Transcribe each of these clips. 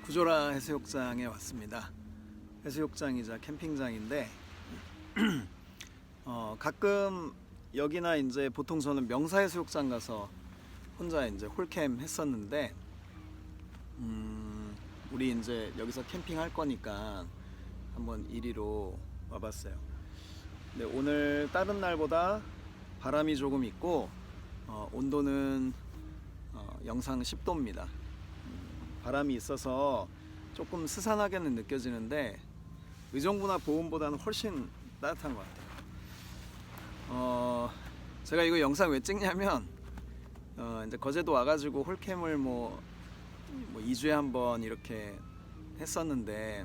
구조라 해수욕장에 왔습니다. 해수욕장이자 캠핑장인데 가끔 여기나 이제 보통 저는 명사해수욕장 가서 혼자 이제 홀캠 했었는데 우리 이제 여기서 캠핑할 거니까 한번 이리로 와봤어요. 근데 오늘 다른 날보다 바람이 조금 있고 온도는 영상 10도입니다. 바람이 있어서 조금 스산하게는 느껴지는데 의정부나 보온보다는 훨씬 따뜻한 것 같아요. 제가 이거 영상 왜 찍냐면 이제 거제도 와가지고 홀캠을 뭐 2주에 한 번 이렇게 했었는데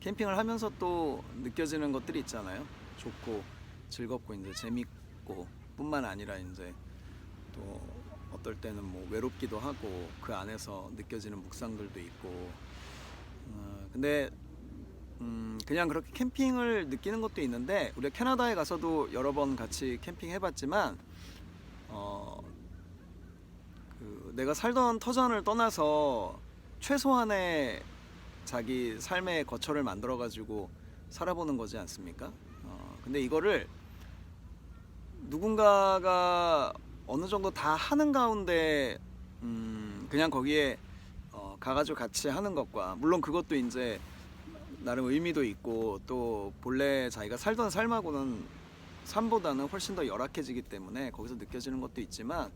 캠핑을 하면서 또 느껴지는 것들이 있잖아요. 좋고 즐겁고 이제 재밌고 뿐만 아니라 이제 또 어떨 때는 뭐 외롭기도 하고 그 안에서 느껴지는 묵상들도 있고 근데 그냥 그렇게 캠핑을 느끼는 것도 있는데 우리가 캐나다에 가서도 여러 번 같이 캠핑 해봤지만 내가 살던 터전을 떠나서 최소한의 자기 삶의 거처를 만들어 가지고 살아보는 거지 않습니까? 근데 이거를 누군가가 어느 정도 다 하는 가운데 그냥 거기에 가가지고 같이 하는 것과 물론 그것도 이제 나름 의미도 있고 또 본래 자기가 살던 삶보다는 훨씬 더 열악해지기 때문에 거기서 느껴지는 것도 있지만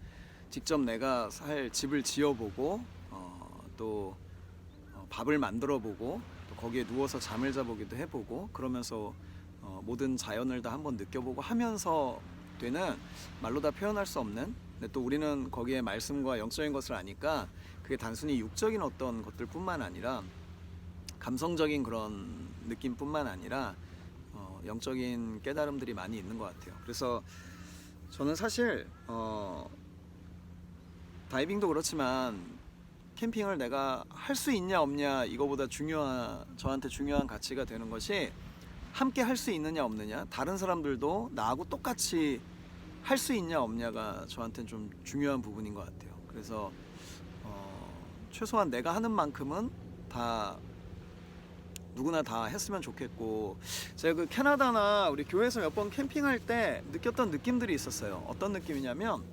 직접 내가 살 집을 지어보고 또 밥을 만들어보고 또 거기에 누워서 잠을 자보기도 해보고 그러면서 모든 자연을 다 한번 느껴보고 하면서 되는 말로 다 표현할 수 없는 근데 또 우리는 거기에 말씀과 영적인 것을 아니까 그게 단순히 육적인 어떤 것들뿐만 아니라 감성적인 그런 느낌뿐만 아니라 영적인 깨달음들이 많이 있는 것 같아요. 그래서 저는 사실 다이빙도 그렇지만 캠핑을 내가 할 수 있냐 없냐 이거보다 저한테 중요한 가치가 되는 것이 함께 할 수 있느냐 없느냐 다른 사람들도 나하고 똑같이 할 수 있냐 없냐가 저한테는 좀 중요한 부분인 것 같아요. 그래서 최소한 내가 하는 만큼은 다 누구나 다 했으면 좋겠고 제가 그 캐나다나 우리 교회에서 몇 번 캠핑할 때 느꼈던 느낌들이 있었어요. 어떤 느낌이냐면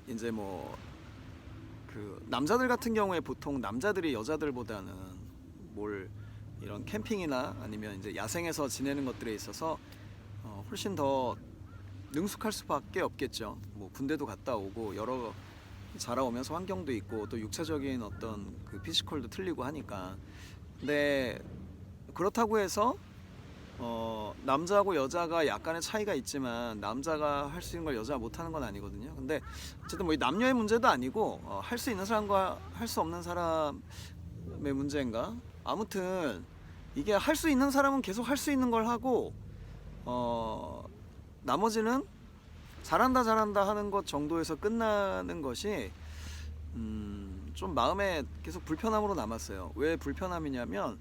이제 뭐 그 남자들 같은 경우에 보통 남자들이 여자들보다는 이런 캠핑이나 아니면 이제 야생에서 지내는 것들에 있어서 훨씬 더 능숙할 수밖에 없겠죠. 뭐 군대도 갔다 오고 여러 자라오면서 환경도 있고 또 육체적인 어떤 그 피지컬도 틀리고 하니까 근데 그렇다고 해서 남자하고 여자가 약간의 차이가 있지만 남자가 할 수 있는 걸 여자가 못하는 건 아니거든요. 근데 어쨌든 뭐 남녀의 문제도 아니고 할 수 있는 사람과 할 수 없는 사람의 문제인가? 아무튼 이게 할 수 있는 사람은 계속 할 수 있는 걸 하고 나머지는 잘한다 하는 것 정도에서 끝나는 것이 좀 마음에 계속 불편함으로 남았어요. 왜 불편함이냐면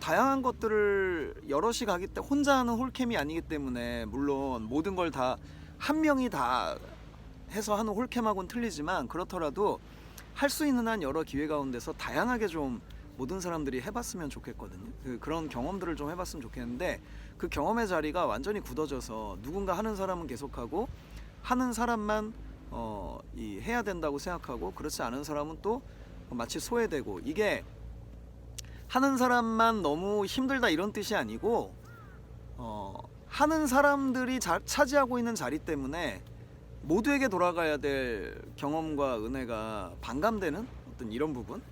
다양한 것들을 여럿이 가기 때문에 혼자 하는 홀캠이 아니기 때문에 물론 모든 걸 다 한 명이 다 해서 하는 홀캠하고는 틀리지만 그렇더라도 할 수 있는 한 여러 기회 가운데서 다양하게 좀 모든 사람들이 해봤으면 좋겠거든요. 그런 경험들을 좀 해봤으면 좋겠는데 그 경험의 자리가 완전히 굳어져서 누군가 하는 사람은 계속하고 하는 사람만 해야 된다고 생각하고 그렇지 않은 사람은 또 마치 소외되고 이게 하는 사람만 너무 힘들다 이런 뜻이 아니고 하는 사람들이 차지하고 있는 자리 때문에 모두에게 돌아가야 될 경험과 은혜가 반감되는 어떤 이런 부분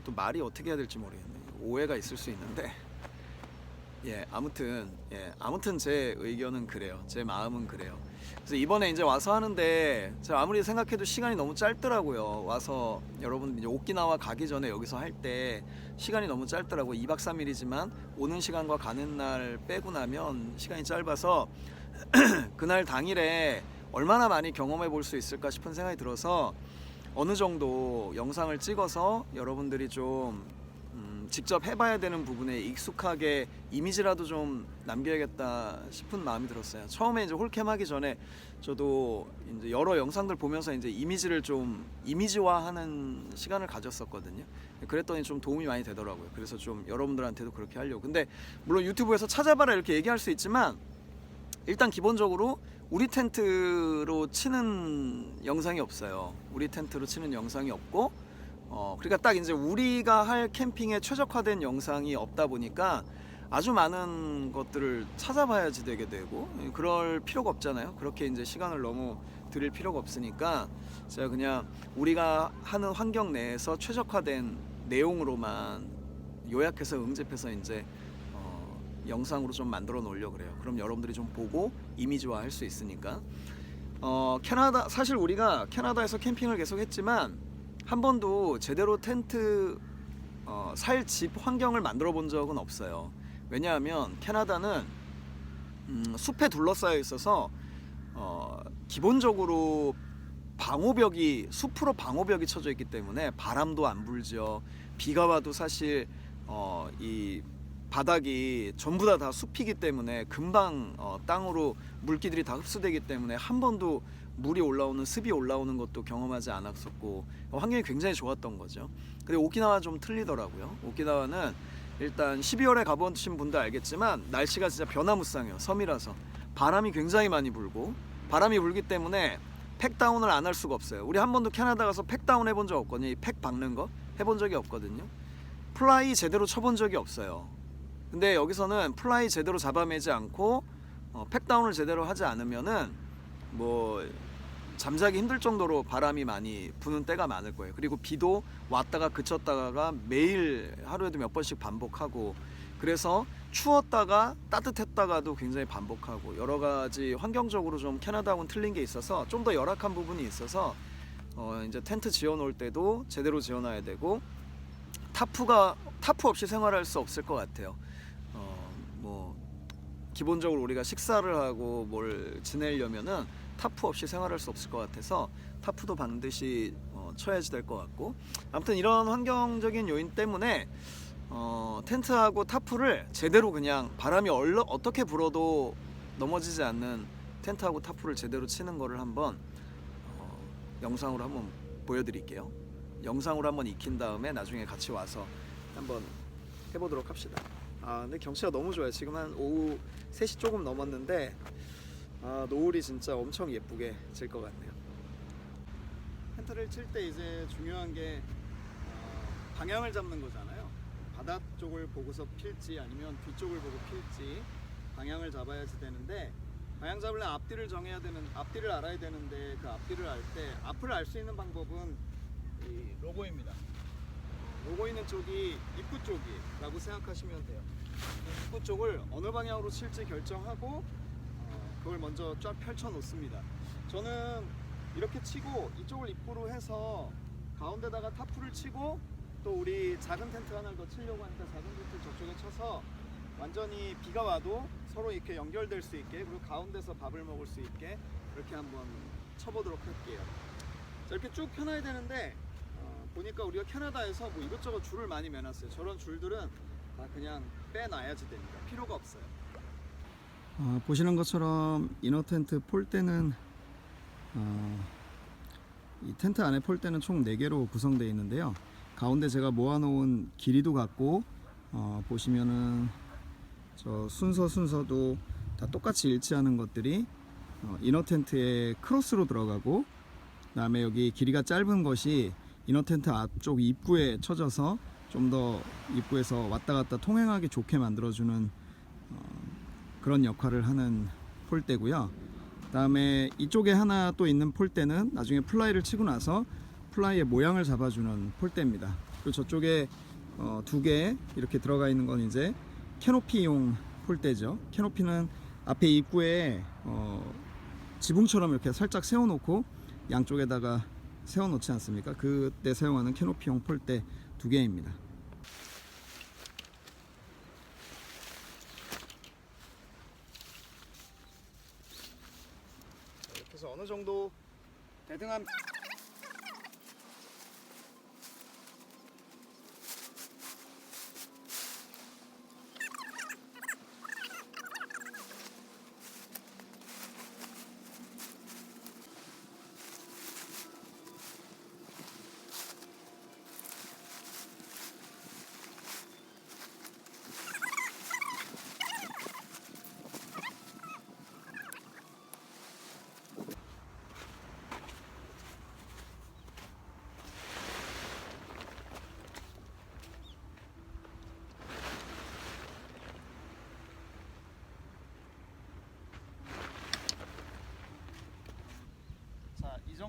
또 말이 어떻게 해야 될지 모르겠네요. 오해가 있을 수 있는데 아무튼 제 의견은 그래요. 제 마음은 그래요. 그래서 이번에 이제 와서 하는데 제가 아무리 생각해도 시간이 너무 짧더라고요. 와서 여러분 이제 오키나와 가기 전에 여기서 할 때 시간이 너무 짧더라고요. 2박 3일이지만 오는 시간과 가는 날 빼고 나면 시간이 짧아서 그날 당일에 얼마나 많이 경험해 볼 수 있을까 싶은 생각이 들어서 어느 정도 영상을 찍어서 여러분들이 좀 직접 해봐야 되는 부분에 익숙하게 이미지라도 좀 남겨야겠다 싶은 마음이 들었어요. 처음에 이제 홀캠 하기 전에 저도 이제 여러 영상들 보면서 이제 이미지를 좀 이미지화하는 시간을 가졌었거든요. 그랬더니 좀 도움이 많이 되더라고요. 그래서 좀 여러분들한테도 그렇게 하려고. 근데 물론 유튜브에서 찾아봐라 이렇게 얘기할 수 있지만 일단 기본적으로 우리 텐트로 치는 영상이 없어요. 우리 텐트로 치는 영상이 없고 그러니까 딱 이제 우리가 할 캠핑에 최적화된 영상이 없다 보니까 아주 많은 것들을 찾아봐야지 되게 되고 그럴 필요가 없잖아요. 그렇게 이제 시간을 너무 들일 필요가 없으니까 제가 그냥 우리가 하는 환경 내에서 최적화된 내용으로만 요약해서 응집해서 이제 영상으로 좀 만들어 놓으려고 그래요. 그럼 여러분들이 좀 보고 이미지화 할 수 있으니까. 캐나다 사실 우리가 캐나다에서 캠핑을 계속 했지만 한 번도 제대로 텐트 살 집 환경을 만들어 본 적은 없어요. 왜냐하면 캐나다는 숲에 둘러싸여 있어서 기본적으로 방호벽이 숲으로 방호벽이 쳐져 있기 때문에 바람도 안 불죠. 비가 와도 사실 이 바닥이 전부 다 숲이기 때문에 금방 땅으로 물기들이 다 흡수되기 때문에 한 번도 물이 올라오는 습이 올라오는 것도 경험하지 않았었고 환경이 굉장히 좋았던 거죠. 근데 오키나와 좀 틀리더라고요. 오키나와는 일단 12월에 가보신 분도 알겠지만 날씨가 진짜 변화무쌍해요. 섬이라서 바람이 굉장히 많이 불고 바람이 불기 때문에 팩다운을 안 할 수가 없어요. 우리 한 번도 캐나다 가서 팩다운 해본 적 없거든요. 이 팩 박는 거 해본 적이 없거든요. 플라이 제대로 쳐본 적이 없어요. 근데 여기서는 플라이 제대로 잡아매지 않고 팩다운을 제대로 하지 않으면은 뭐 잠자기 힘들 정도로 바람이 많이 부는 때가 많을 거예요. 그리고 비도 왔다가 그쳤다가 매일 하루에도 몇 번씩 반복하고 그래서 추웠다가 따뜻했다가도 굉장히 반복하고 여러 가지 환경적으로 좀 캐나다하고는 틀린 게 있어서 좀 더 열악한 부분이 있어서 이제 텐트 지어 놓을 때도 제대로 지어 놔야 되고 타프 없이 생활할 수 없을 것 같아요. 뭐 기본적으로 우리가 식사를 하고 뭘 지내려면은 타프 없이 생활할 수 없을 것 같아서 타프도 반드시 쳐야지 될 것 같고 아무튼 이런 환경적인 요인 때문에 텐트하고 타프를 제대로 그냥 바람이 어떻게 불어도 넘어지지 않는 텐트하고 타프를 제대로 치는 거를 한번 영상으로 한번 보여드릴게요. 영상으로 한번 익힌 다음에 나중에 같이 와서 한번 해보도록 합시다. 근데 경치가 너무 좋아요. 지금 한 오후 3시 조금 넘었는데 노을이 진짜 엄청 예쁘게 질 것 같네요. 텐트를 칠 때 이제 중요한 게 방향을 잡는 거잖아요. 바다 쪽을 보고서 필지 아니면 뒤쪽을 보고 필지 방향을 잡아야지 되는데 방향 잡으려면 앞뒤를 알아야 되는데 그 앞뒤를 알 때 앞을 알 수 있는 방법은 이 로고입니다. 로고 있는 쪽이 입구 쪽이라고 생각하시면 돼요. 입구 쪽을 어느 방향으로 칠지 결정하고 그걸 먼저 쫙 펼쳐 놓습니다. 저는 이렇게 치고 이쪽을 입구로 해서 가운데다가 타프를 치고 또 우리 작은 텐트 하나를 더 치려고 하니까 작은 텐트 저쪽에 쳐서 완전히 비가 와도 서로 이렇게 연결될 수 있게 그리고 가운데서 밥을 먹을 수 있게 이렇게 한번 쳐보도록 할게요. 자, 이렇게 쭉 펴놔야 되는데 보니까 우리가 캐나다에서 뭐 이것저것 줄을 많이 매놨어요. 저런 줄들은 다 그냥 빼놔야지 됩니다. 필요가 없어요. 보시는 것처럼 이너 텐트 폴대는 이 텐트 안에 폴대는 총 4개로 구성되어 있는데요. 가운데 제가 모아놓은 길이도 같고 보시면은 저 순서도 다 똑같이 일치하는 것들이 이너 텐트에 크로스로 들어가고 그 다음에 여기 길이가 짧은 것이 이너 텐트 앞쪽 입구에 쳐져서 좀 더 입구에서 왔다 갔다 통행하기 좋게 만들어주는 그런 역할을 하는 폴대고요. 그 다음에 이쪽에 하나 또 있는 폴대는 나중에 플라이를 치고 나서 플라이의 모양을 잡아주는 폴대입니다. 그리고 저쪽에 2개 이렇게 들어가 있는 건 이제 캐노피용 폴대죠. 캐노피는 앞에 입구에 지붕처럼 이렇게 살짝 세워놓고 양쪽에다가 세워놓지 않습니까? 그때 사용하는 캐노피용 폴대 2개입니다. 이렇게 해서 어느 정도 대등한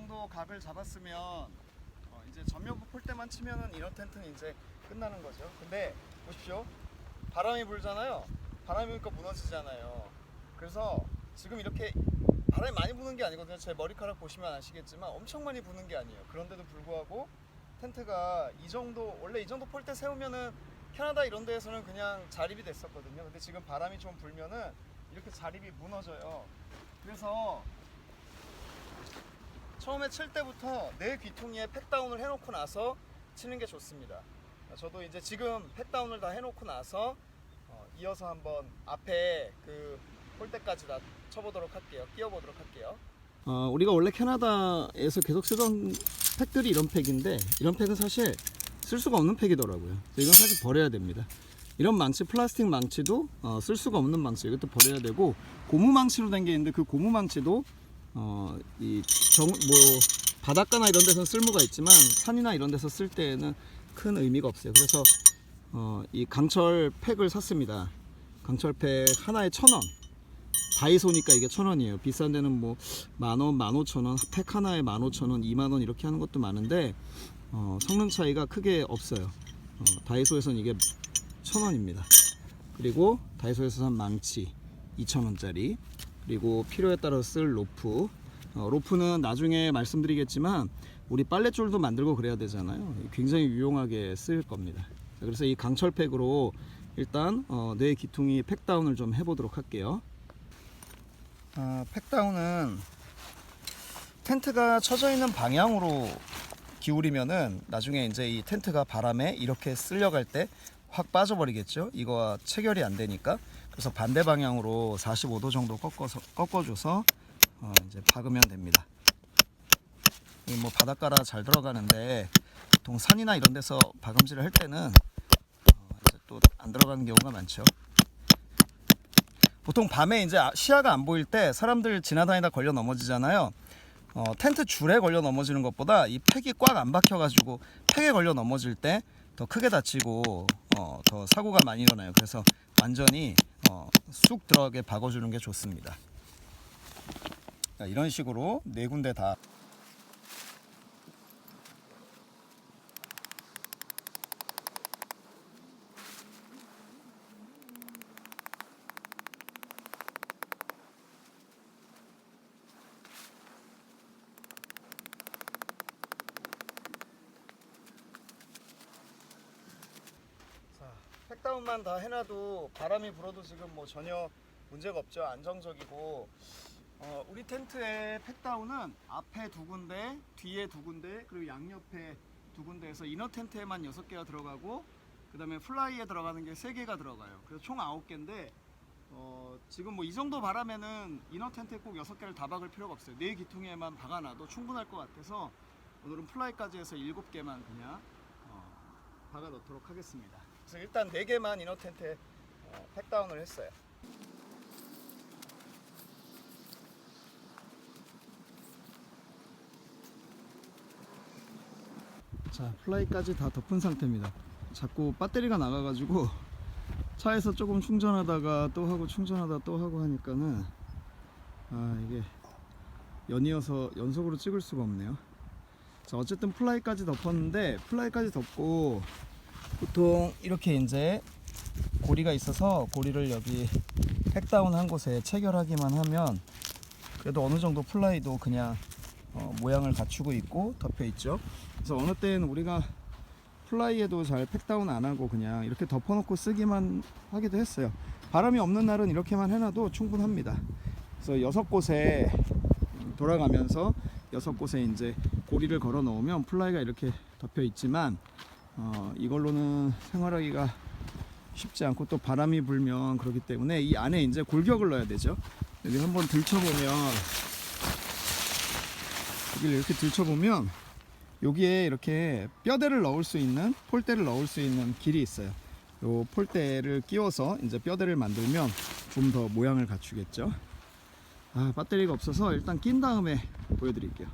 정도 각을 잡았으면 이제 전면부 폴대만 치면은 이너 텐트는 이제 끝나는 거죠. 근데 보십시오. 바람이 불잖아요. 바람이 부니까 무너지잖아요. 그래서 지금 이렇게 바람이 많이 부는 게 아니거든요. 제 머리카락 보시면 아시겠지만 엄청 많이 부는 게 아니에요. 그런데도 불구하고 텐트가 이 정도, 원래 이 정도 폴대 세우면은 캐나다 이런 데에서는 그냥 자립이 됐었거든요. 근데 지금 바람이 좀 불면은 이렇게 자립이 무너져요. 그래서 처음에 칠 때부터 내 귀퉁이에 팩다운을 해놓고 나서 치는 게 좋습니다. 저도 이제 지금 팩다운을 다 해놓고 나서 이어서 한번 앞에 그 폴대까지 다 쳐보도록 할게요. 끼워보도록 할게요. 우리가 원래 캐나다에서 계속 쓰던 팩들이 이런 팩인데, 이런 팩은 사실 쓸 수가 없는 팩이더라고요. 이건 사실 버려야 됩니다. 이런 망치, 플라스틱 망치도 쓸 수가 없는 망치, 이것도 버려야 되고, 고무 망치로 된 게 있는데 그 고무 망치도 바닷가나 이런 데서는 쓸모가 있지만 산이나 이런 데서 쓸 때에는 큰 의미가 없어요. 그래서 이 강철 팩을 샀습니다. 강철 팩 하나에 1,000원. 다이소니까 이게 1,000원이에요. 비싼 데는 뭐 10,000원, 15,000원, 팩 하나에 15,000원, 20,000원 이렇게 하는 것도 많은데 성능 차이가 크게 없어요. 다이소에서는 이게 1,000원입니다. 그리고 다이소에서 산 망치 2,000원짜리, 그리고 필요에 따라 쓸 로프. 로프는 나중에 말씀드리겠지만 우리 빨랫줄도 만들고 그래야 되잖아요. 굉장히 유용하게 쓰일 겁니다. 그래서 이 강철팩으로 일단 내 귀퉁이 팩다운을 좀 해보도록 할게요. 팩다운은 텐트가 쳐져 있는 방향으로 기울이면은 나중에 이제 이 텐트가 바람에 이렇게 쓸려갈 때 확 빠져버리겠죠. 이거와 체결이 안 되니까. 그래서 반대 방향으로 45도 정도 꺾어줘서 이제 박으면 됩니다. 뭐 바닷가라 잘 들어가는데 보통 산이나 이런 데서 박음질을 할 때는 이제 또 안 들어가는 경우가 많죠. 보통 밤에 이제 시야가 안 보일 때 사람들 지나다니다 걸려 넘어지잖아요. 텐트 줄에 걸려 넘어지는 것보다 이 팩이 꽉 안 박혀가지고 팩에 걸려 넘어질 때 더 크게 다치고 더 사고가 많이 일어나요. 그래서 완전히 쑥 들어가게 박아주는 게 좋습니다. 자, 이런 식으로 네 군데 다. 팩다운만 다 해놔도 바람이 불어도 지금 뭐 전혀 문제가 없죠. 안정적이고, 우리 텐트의 팩다운은 앞에 2군데, 뒤에 2군데, 그리고 양옆에 2군데에서 이너 텐트에만 6개가 들어가고, 그 다음에 플라이에 들어가는 게 3개가 들어가요. 그래서 총 9개인데 지금 뭐 이 정도 바람에는 이너 텐트에 꼭 6개를 다 박을 필요가 없어요. 내 귀퉁이에만 박아놔도 충분할 것 같아서 오늘은 플라이까지 해서 7개만 그냥 박아 놓도록 하겠습니다. 그래서 일단 4개만 이너 텐트에 팩다운을 했어요. 자, 플라이까지 다 덮은 상태입니다. 자꾸 배터리가 나가가지고 차에서 조금 충전하다가 또 하고 충전하다 또 하고 하니까는 이게 연이어서 연속으로 찍을 수가 없네요. 자, 어쨌든 플라이까지 덮었는데, 플라이까지 덮고 보통 이렇게 이제 고리가 있어서 고리를 여기 팩다운 한 곳에 체결하기만 하면 그래도 어느 정도 플라이도 그냥 모양을 갖추고 있고 덮여 있죠. 그래서 어느 때는 우리가 플라이에도 잘 팩다운 안 하고 그냥 이렇게 덮어 놓고 쓰기만 하기도 했어요. 바람이 없는 날은 이렇게만 해놔도 충분합니다. 그래서 6곳에 돌아가면서 6곳에 이제 고리를 걸어 놓으면 플라이가 이렇게 덮여 있지만 이걸로는 생활하기가 쉽지 않고 또 바람이 불면 그렇기 때문에 이 안에 이제 골격을 넣어야 되죠. 여기 한번 들춰보면, 여기를 이렇게 들춰보면 여기에 이렇게 뼈대를 넣을 수 있는, 폴대를 넣을 수 있는 길이 있어요. 요 폴대를 끼워서 이제 뼈대를 만들면 좀 더 모양을 갖추겠죠. 배터리가 없어서 일단 낀 다음에 보여드릴게요.